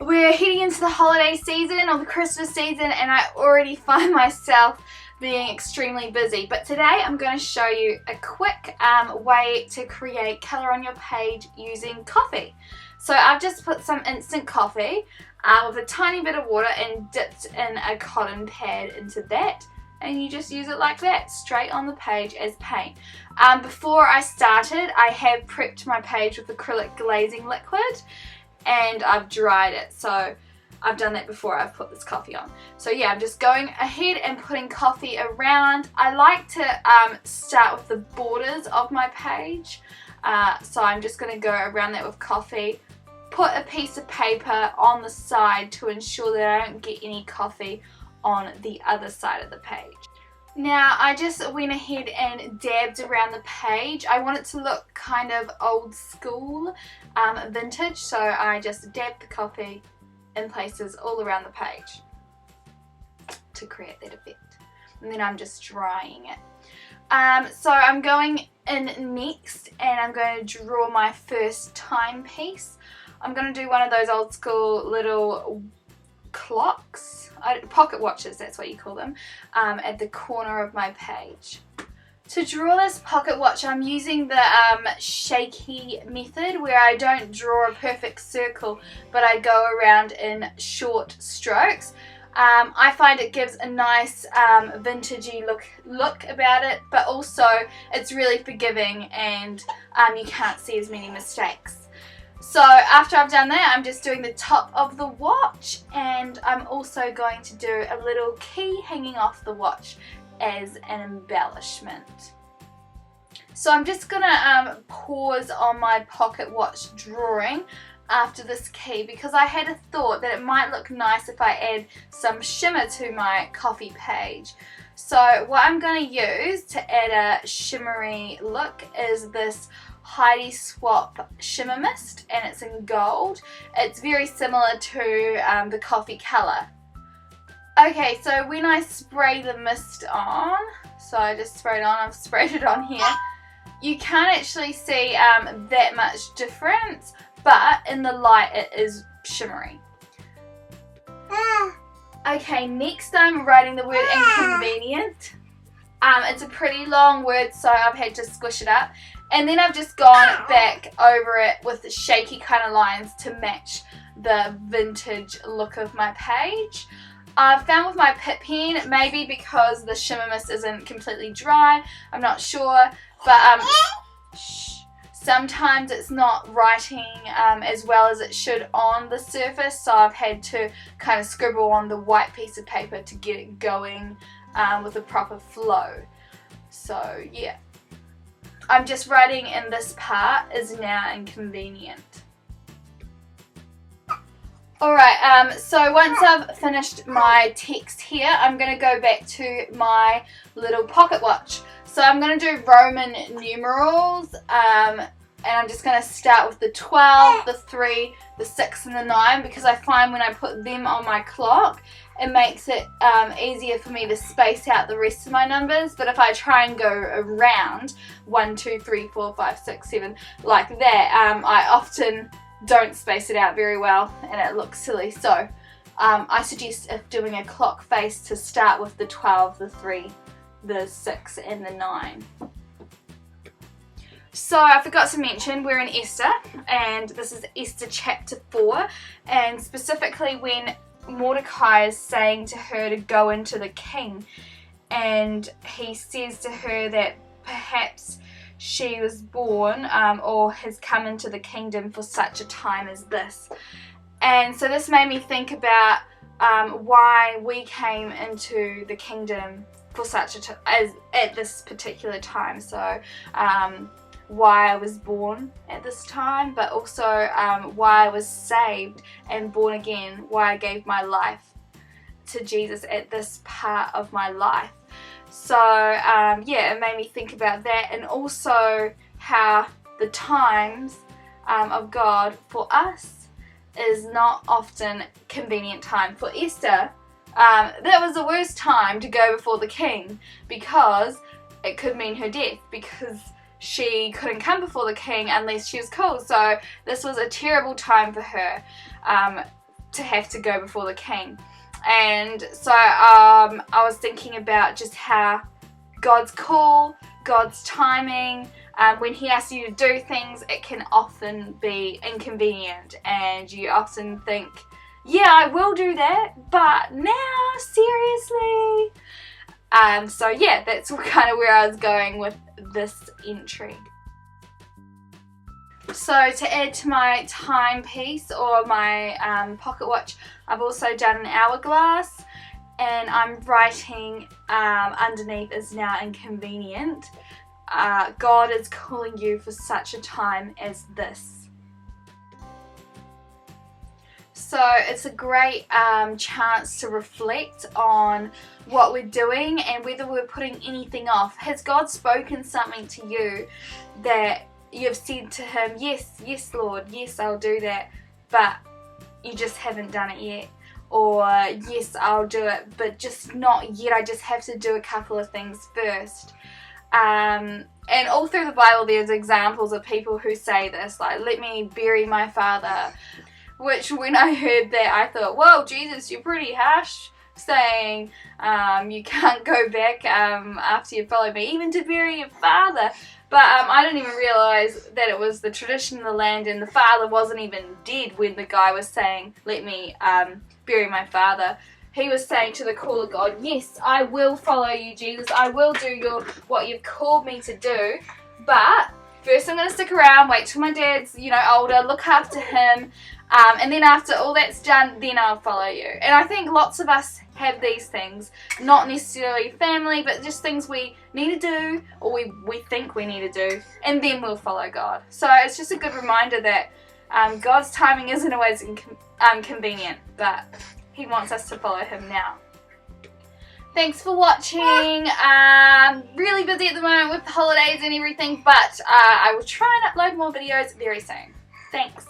We're heading into the holiday season or the Christmas season, and I already find myself being extremely busy. But today I'm going to show you a quick way to create colour on your page using coffee. So I've just put some instant coffee with a tiny bit of water and dipped in a cotton pad into that. And you just use it like that, straight on the page as paint. Before I started, I have prepped my page with acrylic glazing liquid and I've dried it. So I've done that before I've put this coffee on. So yeah, I'm just going ahead and putting coffee around. I like to start with the borders of my page. So I'm just going to go around that with coffee. Put a piece of paper on the side to ensure that I don't get any coffee on the other side of the page. Now I just went ahead and dabbed around the page. I want it to look kind of old school, vintage, so I just dabbed the coffee in places all around the page to create that effect. And then I'm just drying it. So I'm going in next and I'm going to draw my first timepiece. I'm going to do one of those old school little clocks, pocket watches, that's what you call them, at the corner of my page. To draw this pocket watch, I'm using the shaky method where I don't draw a perfect circle, but I go around in short strokes. I find it gives a nice vintagey look about it, but also it's really forgiving and you can't see as many mistakes. So after I've done that, I'm just doing the top of the watch, and I'm also going to do a little key hanging off the watch as an embellishment. So I'm just going to pause on my pocket watch drawing after this key because I had a thought that it might look nice if I add some shimmer to my coffee page. So what I'm going to use to add a shimmery look is this Heidi Swapp Shimmer Mist, and it's in gold. It's very similar to the coffee colour. Okay, so when I spray the mist on, so I just sprayed it on, I've sprayed it on here, you can't actually see that much difference, but in the light it is shimmery. Okay, next I'm writing the word inconvenient. It's a pretty long word, so I've had to squish it up. And then I've just gone back over it with shaky kind of lines to match the vintage look of my page. I've found with my Pit Pen, maybe because the shimmer mist isn't completely dry, I'm not sure, but sometimes it's not writing as well as it should on the surface, so I've had to kind of scribble on the white piece of paper to get it going with a proper flow. So yeah. I'm just writing in this part is now inconvenient. Alright, so once I've finished my text here, I'm going to go back to my little pocket watch. So I'm going to do Roman numerals, and I'm just going to start with the 12, the 3, the 6 and the 9 because I find when I put them on my clock, it makes it easier for me to space out the rest of my numbers. But if I try and go around 1, 2, 3, 4, 5, 6, 7 like that, I often don't space it out very well and it looks silly. So I suggest if doing a clock face to start with the 12, the 3, the 6 and the 9. So I forgot to mention we're in Esther, and this is Esther chapter 4, and specifically when Mordecai is saying to her to go into the king, and he says to her that perhaps she was born or has come into the kingdom for such a time as this. And so this made me think about why we came into the kingdom for such a at this particular time. So why I was born at this time, but also why I was saved and born again, why I gave my life to Jesus at this part of my life. So yeah, it made me think about that, and also how the times of God for us is not often convenient time. For Esther, that was the worst time to go before the king because it could mean her death, because she couldn't come before the king unless she was called. So this was a terrible time for her. to have to go before the king. And so I was thinking about just how God's call, God's timing, when he asks you to do things, it can often be inconvenient, and you often think, yeah, I will do that, but now, seriously? So yeah, that's kind of where I was going with this entry. So to add to my timepiece or my pocket watch, I've also done an hourglass, and I'm writing underneath is now inconvenient. God is calling you for such a time as this. So it's a great chance to reflect on what we're doing and whether we're putting anything off. Has God spoken something to you that you've said to him, yes, Lord, yes, I'll do that, but you just haven't done it yet? Or yes, I'll do it, but just not yet, I just have to do a couple of things first. And all through the Bible there's examples of people who say this, like, let me bury my father. Which when I heard that, I thought, whoa, Jesus, you're pretty harsh, saying you can't go back after you follow me, even to bury your father. But I didn't even realise that it was the tradition of the land, and the father wasn't even dead when the guy was saying, let me bury my father. He was saying to the call of God, yes, I will follow you, Jesus. I will do what you've called me to do. But first I'm going to stick around, wait till my dad's, older, look after him. And then after all that's done, then I'll follow you. And I think lots of us have these things, not necessarily family, but just things we need to do, or we think we need to do, and then we'll follow God. So it's just a good reminder that God's timing isn't always convenient, but he wants us to follow him now. Thanks for watching. Really busy at the moment with the holidays and everything, but I will try and upload more videos very soon. Thanks.